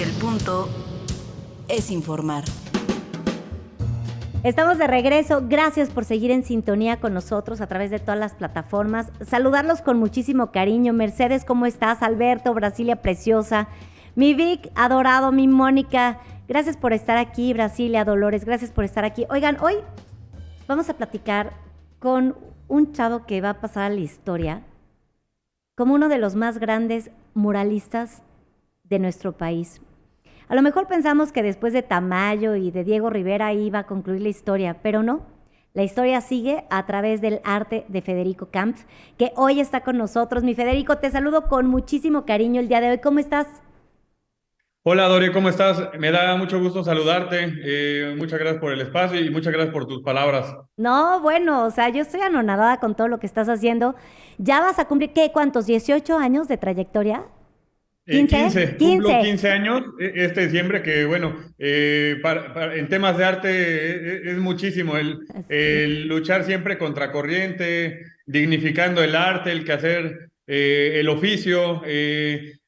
porque el punto es informar. Estamos de regreso. Gracias por seguir en sintonía con nosotros a través de todas las plataformas. Saludarlos con muchísimo cariño. Mercedes, ¿cómo estás? Alberto, Brasilia preciosa. Mi Vic, adorado, mi Mónica. Gracias por estar aquí, Brasilia, Dolores. Gracias por estar aquí. Oigan, hoy vamos a platicar con un chavo que va a pasar a la historia como uno de los más grandes muralistas de nuestro país. A lo mejor pensamos que después de Tamayo y de Diego Rivera iba a concluir la historia, pero no. La historia sigue a través del arte de Federico Camps, que hoy está con nosotros. Mi Federico, te saludo con muchísimo cariño el día de hoy. ¿Cómo estás? Hola Dori, ¿cómo estás? Me da mucho gusto saludarte. Muchas gracias por el espacio y muchas gracias por tus palabras. No, bueno, o sea, yo estoy anonadada con todo lo que estás haciendo. Ya vas a cumplir, ¿qué? ¿Cuántos? ¿18 años de trayectoria? 15, cumplo 15 años este diciembre, que bueno, en temas de arte es muchísimo el luchar siempre contracorriente, dignificando el arte, el quehacer, el oficio,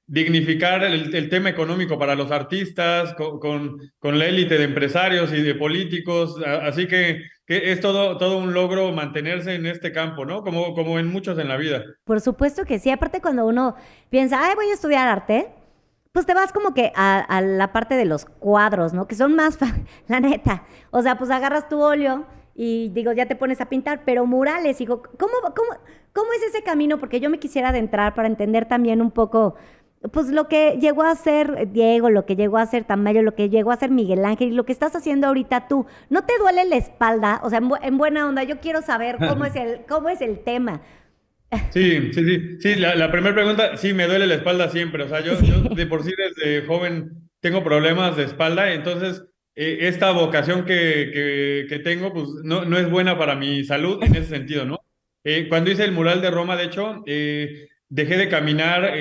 dignificar el tema económico para los artistas, con la élite de empresarios y de políticos, así que es todo un logro mantenerse en este campo, ¿no? Como en muchos en la vida. Por supuesto que sí. Aparte, cuando uno piensa, ay, voy a estudiar arte, pues te vas como que a la parte de los cuadros, ¿no? Que son más, la neta. O sea, pues agarras tu óleo y digo, ya te pones a pintar, pero murales, digo, ¿cómo es ese camino? Porque yo me quisiera adentrar para entender también un poco, pues lo que llegó a hacer Diego, lo que llegó a hacer Tamayo, lo que llegó a hacer Miguel Ángel y lo que estás haciendo ahorita tú. ¿No te duele la espalda? O sea, en buena onda, yo quiero saber cómo es el tema. Sí, la primera pregunta, sí, me duele la espalda siempre, o sea, yo de por sí desde joven tengo problemas de espalda, entonces esta vocación que tengo, pues no es buena para mi salud en ese sentido, ¿no? Cuando hice el mural de Roma, de hecho, dejé de caminar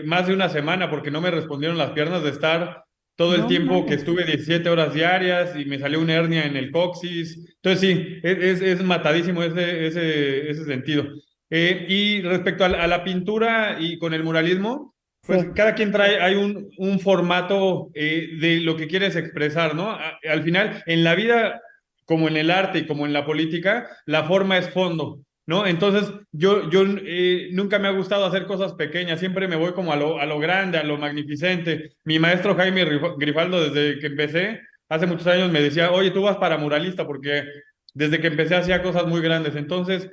más de una semana porque no me respondieron las piernas de estar todo el tiempo que estuve 17 horas diarias y me salió una hernia en el coxis, entonces sí, es matadísimo ese sentido. Y respecto a la pintura y con el muralismo, pues Sí. cada quien hay un formato de lo que quieres expresar, ¿no? Al final, en la vida, como en el arte y como en la política, la forma es fondo, ¿no? Entonces, yo nunca me ha gustado hacer cosas pequeñas, siempre me voy como a lo grande, a lo magnificente. Mi maestro Jaime Grifaldo, desde que empecé, hace muchos años, me decía, oye, tú vas para muralista, porque desde que empecé hacía cosas muy grandes. Entonces,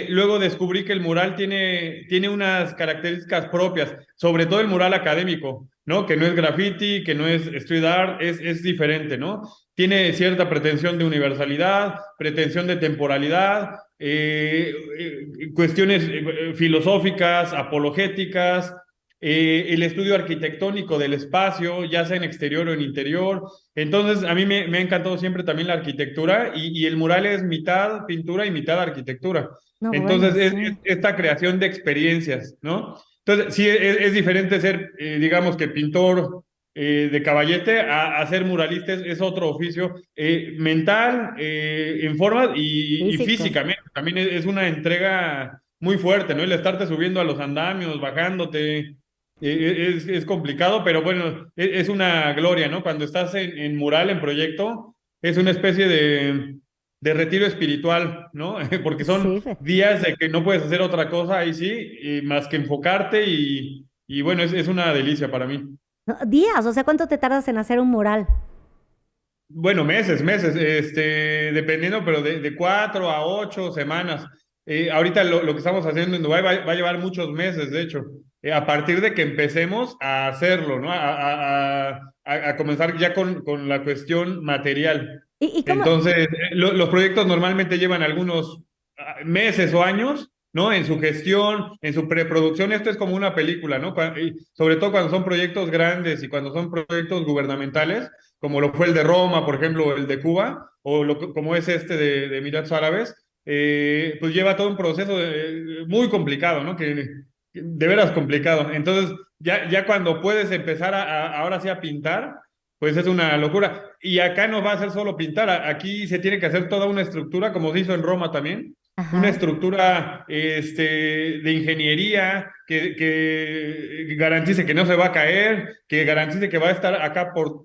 luego descubrí que el mural tiene unas características propias, sobre todo el mural académico, ¿no? Que no es graffiti, que no es street art, es diferente, ¿no? Tiene cierta pretensión de universalidad, pretensión de temporalidad, cuestiones filosóficas, apologéticas, el estudio arquitectónico del espacio, ya sea en exterior o en interior. Entonces, a mí me ha encantado siempre también la arquitectura y el mural es mitad pintura y mitad arquitectura. No, Entonces, bueno, es sí. esta creación de experiencias, ¿no? Entonces, sí, es diferente ser, digamos que pintor de caballete a ser muralista, es otro oficio mental, en forma y Físico. físicamente. También es una entrega muy fuerte, ¿no? El estarte subiendo a los andamios, bajándote, es complicado, pero bueno, es una gloria, ¿no? Cuando estás en mural, en proyecto, es una especie de retiro espiritual, ¿no? Porque Sí. son días de que no puedes hacer otra cosa ahí sí, más que enfocarte y bueno, es una delicia para mí. No, días, o sea, ¿cuánto te tardas en hacer un mural? Bueno, meses, dependiendo, pero de 4 a 8 semanas. Ahorita lo que estamos haciendo en Dubái va a llevar muchos meses, de hecho, a partir de que empecemos a hacerlo, ¿no? A comenzar ya con la cuestión material. ¿Y cómo? Entonces, los proyectos normalmente llevan algunos meses o años, ¿no? En su gestión, en su preproducción, esto es como una película, ¿no? Y sobre todo cuando son proyectos grandes y cuando son proyectos gubernamentales como lo fue el de Roma, por ejemplo, o el de Cuba, o como es este de Emiratos Árabes, pues lleva todo un proceso muy complicado, ¿no? Que de veras complicado. Entonces, ya cuando puedes empezar ahora sí a pintar, pues es una locura. Y acá no va a ser solo pintar, aquí se tiene que hacer toda una estructura, como se hizo en Roma también, una Ajá. estructura de ingeniería que garantice que no se va a caer, que garantice que va a estar acá por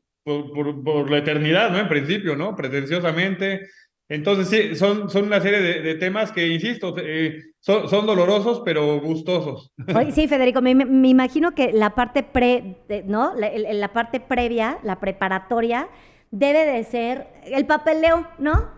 la eternidad, ¿no? En principio, ¿no? Pretenciosamente. Entonces, sí, son una serie de temas que, insisto, son dolorosos, pero gustosos. Oye, sí, Federico, me imagino que la parte ¿no? La parte previa, la preparatoria, debe de ser el papeleo, ¿no?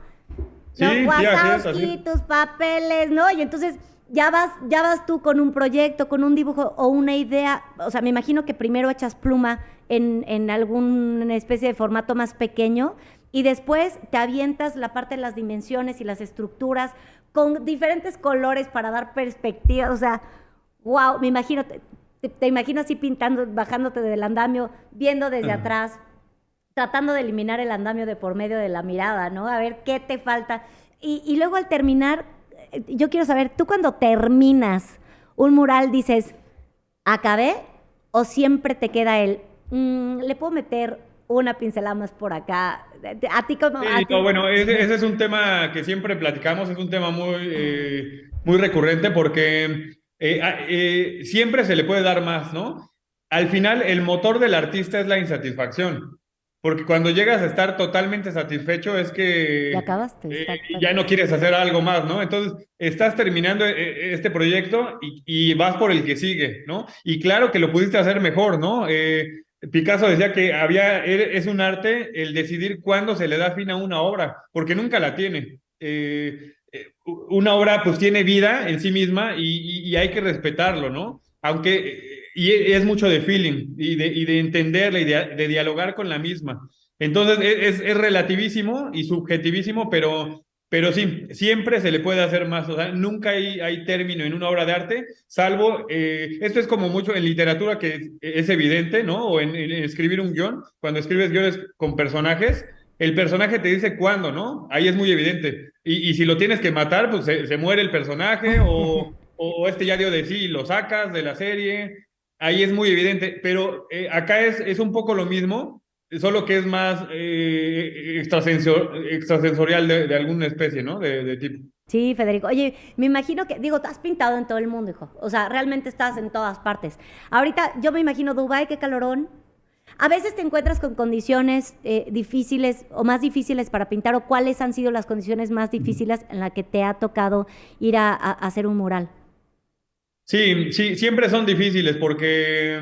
¿No? Sí, sí, así es. Wazowski, tus papeles, ¿no? Y entonces ya vas tú con un proyecto, con un dibujo o una idea. O sea, me imagino que primero echas pluma en alguna especie de formato más pequeño y después te avientas la parte de las dimensiones y las estructuras con diferentes colores para dar perspectiva. O sea, wow, me imagino, te imagino así pintando, bajándote del andamio, viendo desde atrás, tratando de eliminar el andamio de por medio de la mirada, ¿no? A ver qué te falta. Y luego al terminar, yo quiero saber, tú cuando terminas un mural dices, ¿acabé? ¿O siempre te queda el, le puedo meter una pincelada más por acá? A ti como, Sí, a no, ti. bueno, ese es un tema que siempre platicamos, es un tema muy recurrente porque siempre se le puede dar más, ¿no? Al final, el motor del artista es la insatisfacción, porque cuando llegas a estar totalmente satisfecho es Ya que acabaste, exacto. ya no quieres hacer algo más, ¿no? Entonces, estás terminando este proyecto y vas por el que sigue, ¿no? Y claro que lo pudiste hacer mejor, ¿no? Picasso decía que es un arte el decidir cuándo se le da fin a una obra, porque nunca la tiene. Una obra pues tiene vida en sí misma y hay que respetarlo, ¿no? Es mucho de feeling y de entenderla y de dialogar con la misma. Entonces es relativísimo y subjetivísimo, pero sí, siempre se le puede hacer más. O sea, nunca hay término en una obra de arte, salvo, esto es como mucho en literatura que es evidente, ¿no? O en escribir un guión, cuando escribes guiones con personajes, el personaje te dice cuándo, ¿no? Ahí es muy evidente. Y si lo tienes que matar, pues se muere el personaje o este ya dio de sí y lo sacas de la serie. Ahí es muy evidente, pero acá es un poco lo mismo, solo que es más extrasensorial de alguna especie, ¿no? De tipo. Sí, Federico. Oye, me imagino que, digo, te has pintado en todo el mundo, hijo. O sea, realmente estás en todas partes. Ahorita yo me imagino Dubái, qué calorón. A veces te encuentras con condiciones difíciles o más difíciles para pintar, o cuáles han sido las condiciones más difíciles en las que te ha tocado ir a hacer un mural. Sí, sí, siempre son difíciles porque,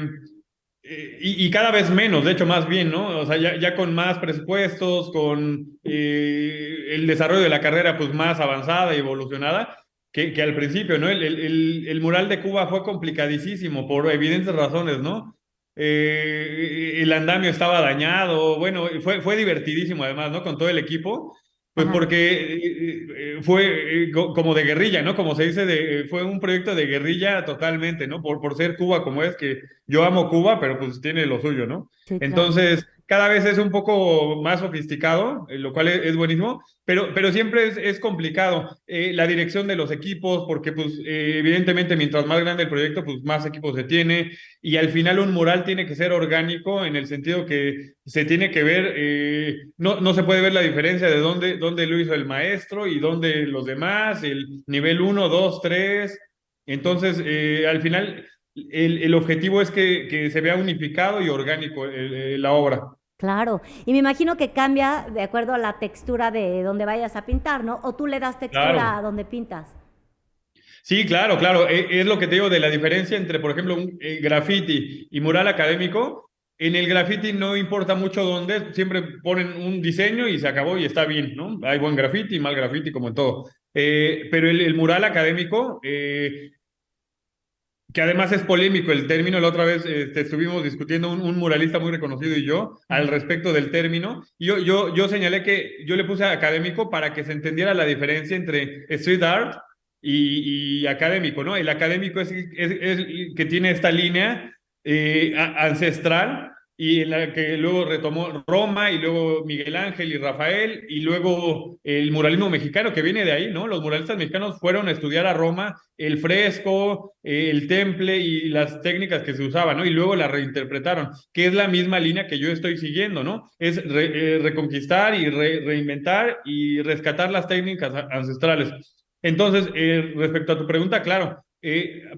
y cada vez menos, de hecho, más bien, ¿no? O sea, ya con más presupuestos, con el desarrollo de la carrera pues más avanzada y evolucionada que al principio, ¿no? El mural de Cuba fue complicadísimo por evidentes razones, ¿no? El andamio estaba dañado, bueno, fue divertidísimo además, ¿no? Con todo el equipo. Pues Ajá. porque fue como de guerrilla, ¿no? Como se dice, fue un proyecto de guerrilla totalmente, ¿no? Por ser Cuba como es, que yo amo Cuba, pero pues tiene lo suyo, ¿no? Sí, claro. Entonces, cada vez es un poco más sofisticado, lo cual es buenísimo, pero siempre es complicado. La dirección de los equipos, porque pues evidentemente mientras más grande el proyecto, pues más equipos se tiene, y al final un mural tiene que ser orgánico en el sentido que se tiene que ver, no se puede ver la diferencia de dónde lo hizo el maestro y dónde los demás, el nivel uno 2 tres. Entonces, al final, el objetivo es que se vea unificado y orgánico la obra. Claro. Y me imagino que cambia de acuerdo a la textura de donde vayas a pintar, ¿no? O tú le das textura a Claro. donde pintas. Sí, claro, claro. Es lo que te digo de la diferencia entre, por ejemplo, un graffiti y mural académico. En el graffiti no importa mucho dónde, siempre ponen un diseño y se acabó y está bien, ¿no? Hay buen graffiti, mal graffiti, como en todo. Pero el mural académico, que además es polémico el término, la otra vez estuvimos discutiendo un muralista muy reconocido y yo al Ajá. respecto del término. Yo señalé que yo le puse académico para que se entendiera la diferencia entre street art y académico, ¿no? El académico es que tiene esta línea ancestral y en la que luego retomó Roma y luego Miguel Ángel y Rafael y luego el muralismo mexicano que viene de ahí, ¿no? Los muralistas mexicanos fueron a estudiar a Roma el fresco, el temple y las técnicas que se usaban, ¿no? Y luego la reinterpretaron, que es la misma línea que yo estoy siguiendo, ¿no? Es reconquistar y reinventar y rescatar las técnicas ancestrales. Entonces, respecto a tu pregunta, claro,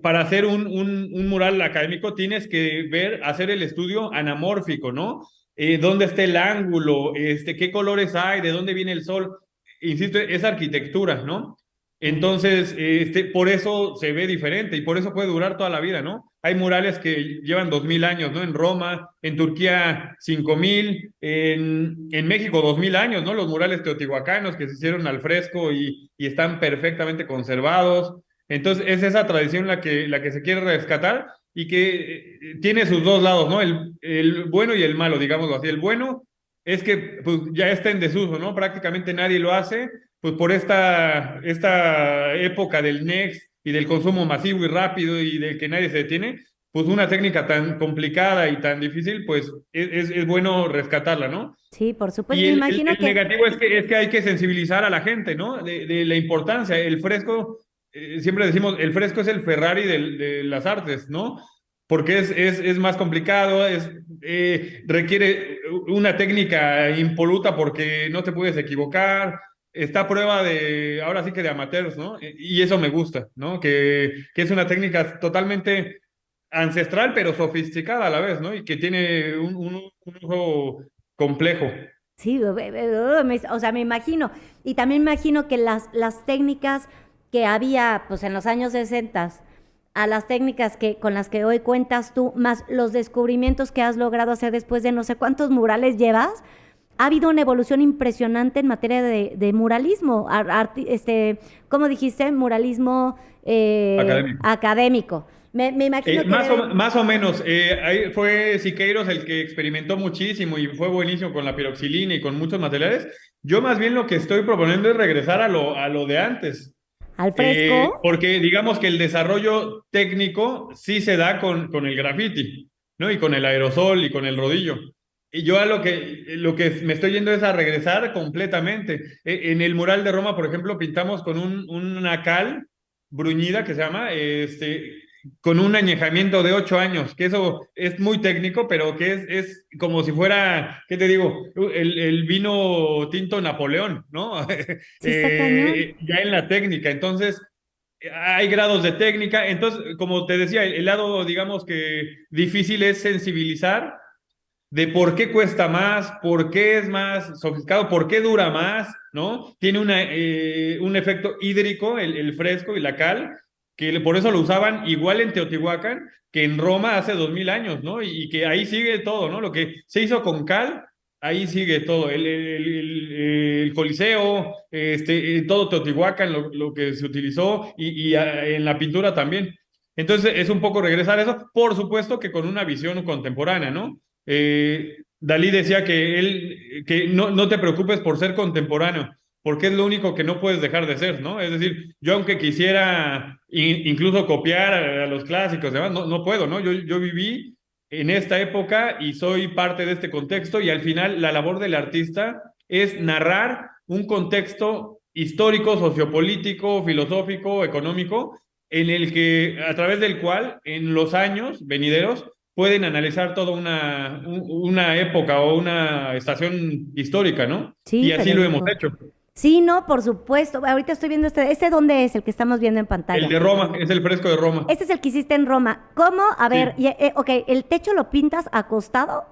para hacer un mural académico tienes que hacer el estudio anamórfico, ¿no? ¿Dónde está el ángulo? ¿Qué colores hay? ¿De dónde viene el sol? Insisto, es arquitectura, ¿no? Entonces, por eso se ve diferente y por eso puede durar toda la vida, ¿no? Hay murales que llevan 2000 años, ¿no? En Roma, en Turquía 5000, en México 2000 años, ¿no? Los murales teotihuacanos que se hicieron al fresco y están perfectamente conservados. Entonces, es esa tradición la que se quiere rescatar y que tiene sus dos lados, ¿no? El bueno y el malo, digámoslo así. El bueno es que pues, ya está en desuso, ¿no? Prácticamente nadie lo hace pues por esta época del Next y del consumo masivo y rápido y de que nadie se detiene, pues una técnica tan complicada y tan difícil, pues es bueno rescatarla, ¿no? Sí, por supuesto. Y Me el imagino que negativo es que hay que sensibilizar a la gente, ¿no? De la importancia. El fresco, siempre decimos, el fresco es el Ferrari de las artes, ¿no? Porque es más complicado, requiere una técnica impoluta porque no te puedes equivocar, está a prueba ahora sí que de amateurs, ¿no? Y eso me gusta, ¿no? Que es una técnica totalmente ancestral, pero sofisticada a la vez, ¿no? Y que tiene un uso complejo. sí, o sea, me imagino. Y también me imagino que las técnicas que había pues en los años 60 a las técnicas con las que hoy cuentas tú, más los descubrimientos que has logrado hacer después de no sé cuántos murales llevas, ha habido una evolución impresionante en materia de muralismo, ¿cómo dijiste? Muralismo Académico. académico. Me imagino que Más o menos, ahí fue Siqueiros el que experimentó muchísimo y fue buenísimo con la piroxilina y con muchos materiales. Yo más bien lo que estoy proponiendo es regresar a lo de antes, al fresco, porque digamos que el desarrollo técnico sí se da con el graffiti, ¿no? Y con el aerosol y con el rodillo. Y yo a lo que me estoy yendo es a regresar completamente. En el mural de Roma, por ejemplo, pintamos con una cal bruñida que se llama, con un añejamiento de 8 años, que eso es muy técnico, pero que es como si fuera, ¿qué te digo? El vino tinto Napoleón, ¿no? sí está cañón. Ya en la técnica. Entonces, hay grados de técnica. Entonces, como te decía, el lado, digamos que difícil es sensibilizar de por qué cuesta más, por qué es más sofisticado, por qué dura más, ¿no? Tiene un efecto hídrico, el fresco y la cal, que por eso lo usaban igual en Teotihuacán que en Roma hace 2000 años, ¿no? Y que ahí sigue todo, ¿no? Lo que se hizo con cal, ahí sigue todo. El Coliseo, todo Teotihuacán, lo que se utilizó, y en la pintura también. Entonces es un poco regresar a eso, por supuesto que con una visión contemporánea, ¿no? Dalí decía que no te preocupes por ser contemporáneo, porque es lo único que no puedes dejar de ser, ¿no? Es decir, yo aunque quisiera incluso copiar a los clásicos, demás, no puedo, ¿no? Yo viví en esta época y soy parte de este contexto y al final la labor del artista es narrar un contexto histórico, sociopolítico, filosófico, económico, a través del cual en los años venideros pueden analizar toda una época o una estación histórica, ¿no? Sí, Y así lo hemos Federico. hecho. Sí, no, por supuesto. Ahorita estoy viendo ¿Este dónde es el que estamos viendo en El pantalla? de Roma, es el fresco de Roma. Este es el que hiciste en Roma. ¿Cómo? A ver, Sí, ok, ¿el techo lo pintas acostado?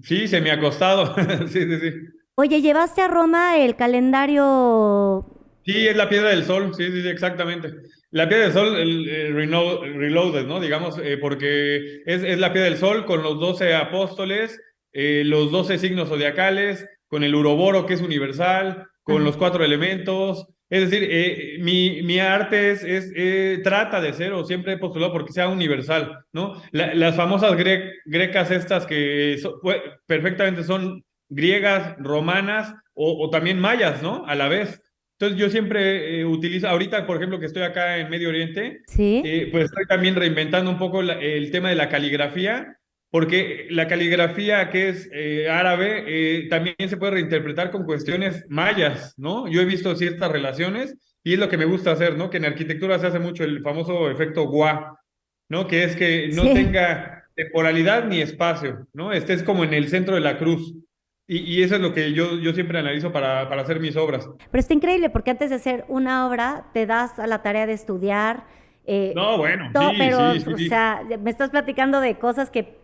sí, se me ha costado. Sí, sí, sí. Oye, ¿llevaste a Roma el calendario? Sí, es la piedra del sol, sí, sí, sí, exactamente. La piedra del sol, el Reloaded, ¿no? Digamos, porque es la piedra del sol con los 12 apóstoles, los 12 signos zodiacales, con el uroboro que es universal, con Ajá. los 4 elementos. Es decir, mi arte trata de ser, o siempre he postulado porque sea universal, ¿no? Las famosas grecas estas que perfectamente son griegas, romanas o también mayas, ¿no? A la vez. Entonces yo siempre utilizo, ahorita por ejemplo que estoy acá en Medio Oriente, ¿Sí? pues estoy también reinventando un poco el tema de la caligrafía, porque la caligrafía que es árabe también se puede reinterpretar con cuestiones mayas, ¿no? Yo he visto ciertas relaciones y es lo que me gusta hacer, ¿no? Que en arquitectura se hace mucho el famoso efecto gua, ¿no? Que es que no Sí. tenga temporalidad ni espacio, ¿no? Estés como en el centro de la cruz. Y eso es lo que yo siempre analizo para hacer mis obras. Pero está increíble porque antes de hacer una obra te das a la tarea de estudiar, No, bueno, todo, sí, pero, sí, sí, o sí. sea, me estás platicando de cosas que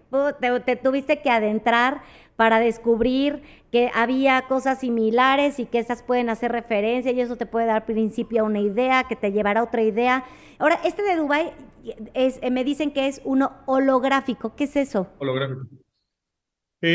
te tuviste que adentrar para descubrir que había cosas similares y que esas pueden hacer referencia y eso te puede dar principio a una idea que te llevará a otra idea. Ahora, este de Dubái me dicen que es uno holográfico. ¿Qué es eso? Holográfico.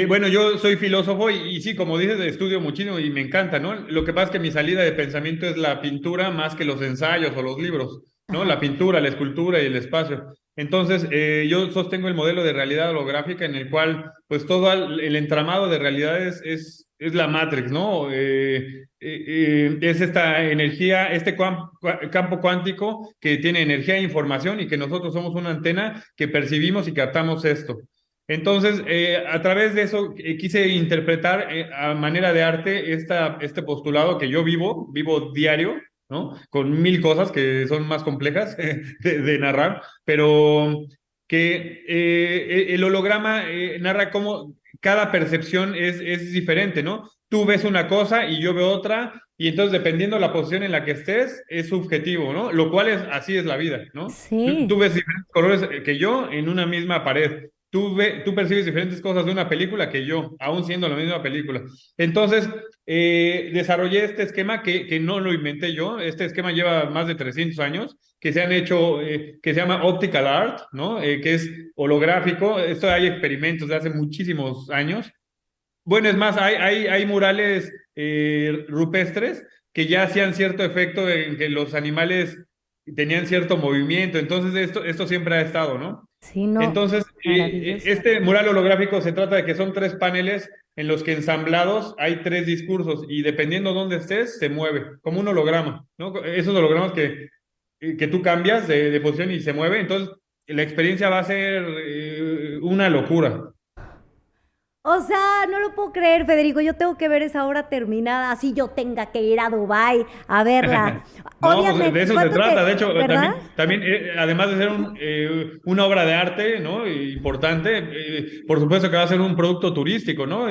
Bueno, yo soy filósofo y sí, como dices, estudio muchísimo y me encanta, ¿no? Lo que pasa es que mi salida de pensamiento es la pintura más que los ensayos o los libros, ¿no? Ajá. La pintura, la escultura y el espacio. Entonces, yo sostengo el modelo de realidad holográfica en el cual, pues, todo el entramado de realidades es la Matrix, ¿no? Es esta energía, este campo cuántico que tiene energía e información y que nosotros somos una antena que percibimos y captamos esto. Entonces, a través de eso, quise interpretar a manera de arte este postulado que yo vivo diario, ¿no? Con mil cosas que son más complejas de narrar, pero que el holograma narra cómo cada percepción es diferente, ¿no? Tú ves una cosa y yo veo otra, y entonces dependiendo de la posición en la que estés, es subjetivo, ¿no? Lo cual así es la vida, ¿no? Tú Sí. ves diferentes colores que yo en una misma pared. Tú percibes diferentes cosas de una película que yo, aún siendo la misma película. Entonces, desarrollé este esquema que no lo inventé yo. Este esquema lleva más de 300 años, que se han hecho, que se llama optical art, ¿no? Que es holográfico. Esto hay experimentos de hace muchísimos años. Bueno, es más, hay murales rupestres que ya hacían cierto efecto en que los animales tenían cierto movimiento. Entonces, esto siempre ha estado, ¿no? Sí, no, Entonces, maravilloso. este mural holográfico se trata de que son tres paneles en los que ensamblados hay tres discursos y dependiendo dónde estés, se mueve, como un holograma, ¿no? Esos hologramas que tú cambias de posición y se mueve, entonces la experiencia va a ser una locura. O sea, no lo puedo creer, Federico. Yo tengo que ver esa obra terminada, así yo tenga que ir a Dubái a verla. No, pues de Obviamente, eso se ¿cuánto trata. De te, hecho, verdad? también además de ser una obra de arte, ¿no? Importante, por supuesto que va a ser un producto turístico, ¿no?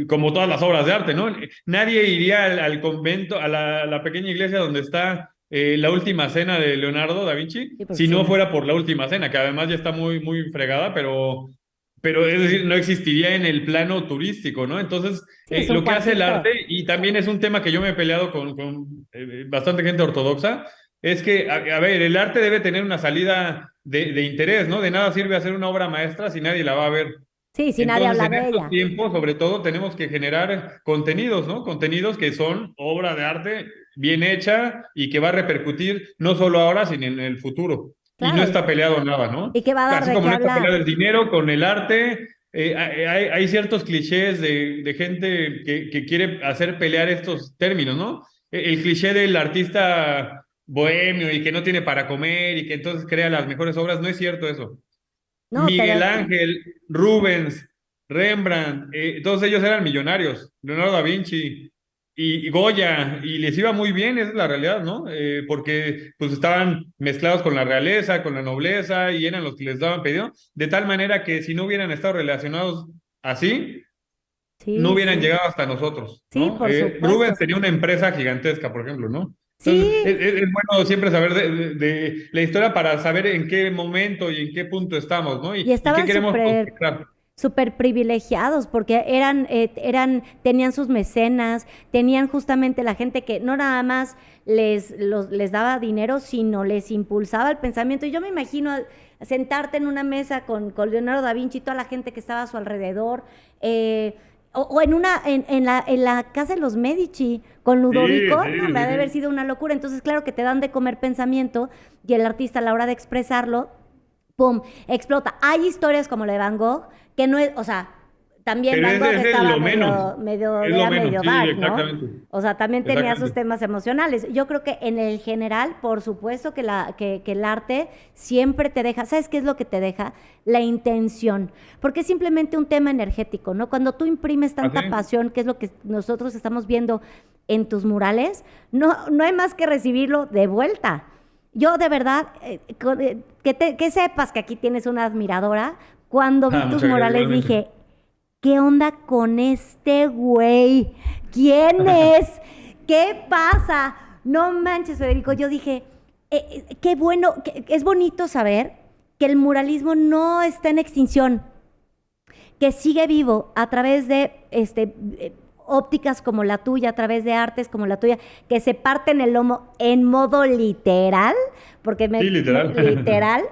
Como todas las obras de arte, ¿no? Nadie iría al convento, a la pequeña iglesia donde está la última cena de Leonardo da Vinci, Sí, porque si si no no. fuera por la última cena, que además ya está muy, muy fregada, pero es decir, no existiría en el plano turístico, ¿no? Entonces, Sí, es un lo que hace el arte, cuartito. y también es un tema que yo me he peleado con bastante gente ortodoxa, es que, a ver, el arte debe tener una salida de interés, ¿no? De nada sirve hacer una obra maestra si nadie la va a ver. Sí, si nadie Entonces, habla en de estos ella. tiempos, sobre todo, tenemos que generar contenidos, ¿no? Contenidos que son obra de arte bien hecha y que va a repercutir no solo ahora, sino en el futuro. Y no Claro, está peleado nada, ¿no? y que va a dar Así de como qué no está peleado hablar. el dinero con el arte, hay ciertos clichés de gente que quiere hacer pelear estos términos, ¿no? El cliché del artista bohemio y que no tiene para comer y que entonces crea las mejores obras, no es cierto eso. No, Miguel Ángel, Rubens, Rembrandt, todos ellos eran millonarios, Leonardo da Vinci y Goya, y les iba muy bien, esa es la realidad, ¿no? Porque pues estaban mezclados con la realeza, con la nobleza, y eran los que les daban pedido, de tal manera que si no hubieran estado relacionados así, no sí, hubieran sí. llegado hasta nosotros, Sí, ¿no? por Rubens supuesto. tenía una empresa gigantesca, por ejemplo, ¿no? Entonces, Sí, es bueno siempre saber de la historia para saber en qué momento y en qué punto estamos, ¿no? y Y qué estaban queremos súper conquistar. súper privilegiados porque tenían sus mecenas, tenían justamente la gente que no nada más les daba dinero, sino les impulsaba el pensamiento. Y yo me imagino sentarte en una mesa con Leonardo da Vinci y toda la gente que estaba a su alrededor, o en la casa de los Medici con Sí, Ludovico, no, sí, me ha sí, de haber sí. sido una locura. Entonces, claro que te dan de comer pensamiento y el artista a la hora de expresarlo ¡pum! Explota. Hay historias como la de Van Gogh, que no es, o sea, también Pero Van Gogh es estaba lo menos, es lo era menos, medio sí, dark, ¿no? exactamente, O sea, también tenía sus exactamente. temas emocionales. Yo creo que en el general, por supuesto que el arte siempre te deja, ¿sabes qué es lo que te deja? La intención, porque es simplemente un tema energético, ¿no? Cuando tú imprimes tanta Así, pasión, que es lo que nosotros estamos viendo en tus murales, no hay más que recibirlo de vuelta. Yo de verdad, que sepas que aquí tienes una admiradora, cuando vi tus muchas gracias, murales igualmente. dije, ¿qué onda con este güey? ¿Quién es? ¿Qué pasa? No manches, Federico, yo dije, qué bueno, es bonito saber que el muralismo no está en extinción, que sigue vivo a través de ópticas como la tuya, a través de artes como la tuya, que se parten el lomo en modo literal, porque Sí, literal. literal,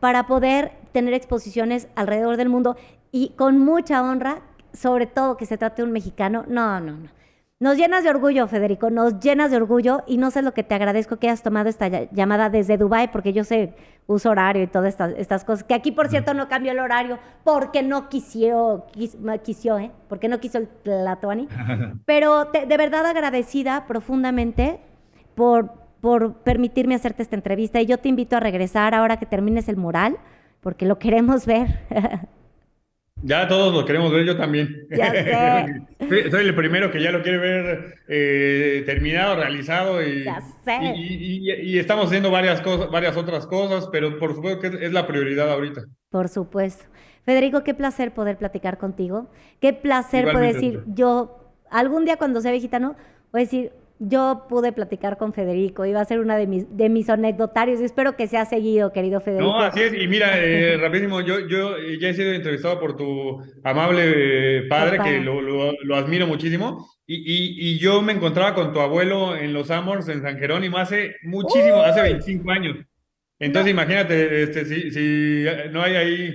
para poder tener exposiciones alrededor del mundo y con mucha honra, sobre todo que se trate de un mexicano. No, no, no. Nos llenas de orgullo, Federico, nos llenas de orgullo y no sé lo que te agradezco que hayas tomado esta llamada desde Dubái, porque yo sé uso horario y todas estas cosas, que aquí, por cierto, no cambió el horario porque no porque no quiso el Tlatoani, pero de verdad agradecida profundamente por permitirme hacerte esta entrevista y yo te invito a regresar ahora que termines el mural, porque lo queremos ver. Ya todos lo queremos ver, yo también. Ya sé. Soy el primero que ya lo quiere ver terminado, realizado Ya sé. y estamos haciendo varias otras cosas, pero por supuesto que es la prioridad ahorita. Por supuesto. Federico, qué placer poder platicar contigo. Qué placer poder Igualmente, decir, doctor. yo, algún día cuando sea viejita, ¿no? Voy a decir, yo pude platicar con Federico, iba a ser una de mis anecdotarios. Espero que sea seguido, querido No, Federico. así es. Y mira, rapidísimo, yo ya he sido entrevistado por tu amable padre, que Papá. lo admiro muchísimo. Y yo me encontraba con tu abuelo en Los Amors, en San Jerónimo, hace muchísimo, hace ¡Uy! 25 años. No, Entonces, imagínate, si no hay ahí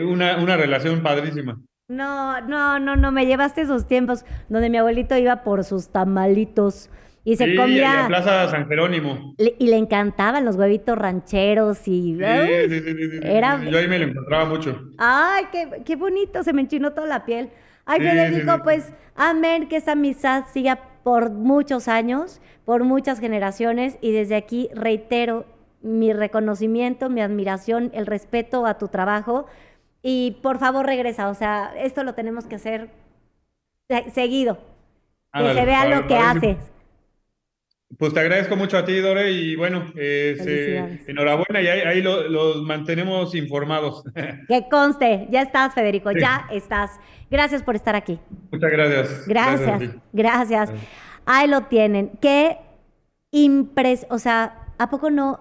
una relación padrísima. no, no, no, no, me llevaste esos tiempos donde mi abuelito iba por sus tamalitos y Sí, se y a comía, Plaza San Jerónimo. y le encantaban los huevitos rancheros y Sí, ¡ay! sí, sí, sí, sí, sí, Era, sí. Yo ahí me lo encontraba mucho. ay, qué bonito, se me enchinó toda la piel. Ay, Sí, sí, Federico, sí, pues sí. amén, que esa amistad siga por muchos años, por muchas generaciones, y desde aquí reitero mi reconocimiento, mi admiración, el respeto a tu trabajo, y por favor regresa, o sea, esto lo tenemos que hacer seguido, que se Ándale, vea lo que haces. padrísimo. Pues te agradezco mucho a ti, Dore, y bueno, Felicidades. enhorabuena y ahí los mantenemos informados. Que conste, ya estás, Federico, Sí, ya estás. Gracias por estar aquí. muchas gracias. Gracias a Gracias, ti. gracias. Ahí lo tienen. Qué o sea, ¿a poco no?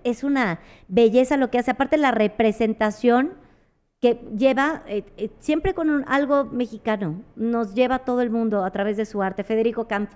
Es una belleza lo que hace. Aparte la representación que lleva siempre con algo mexicano, nos lleva a todo el mundo a través de su arte. Federico Camp,